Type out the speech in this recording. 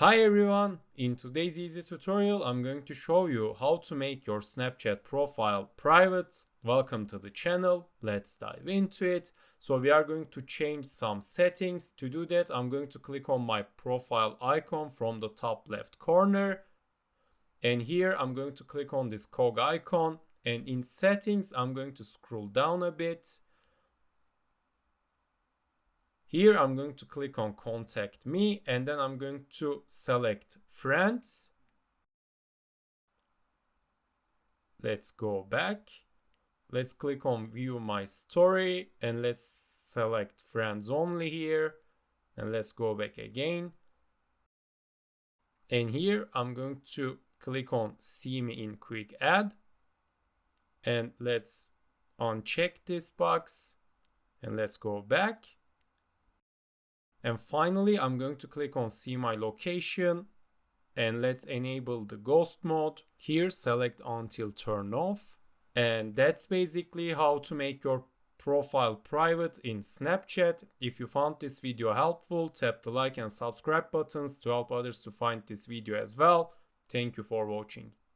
Hi everyone! In today's easy tutorial, I'm going to show you how to make your Snapchat profile private. Welcome to the channel. Let's dive into it. So we are going to change some settings. To do that, I'm going to click on my profile icon from the top left corner. And here I'm going to click on this cog icon. And in settings, I'm going to scroll down a bit. Here I'm going to click on contact me and then I'm going to select friends. Let's go back. Let's click on view my story and let's select friends only here. And let's go back again. And here I'm going to click on see me in quick add. And let's uncheck this box and let's go back. And finally, I'm going to click on see my location and let's enable the ghost mode. Here, select until turn off. And that's basically how to make your profile private in Snapchat. If you found this video helpful, tap the like and subscribe buttons to help others to find this video as well. Thank you for watching.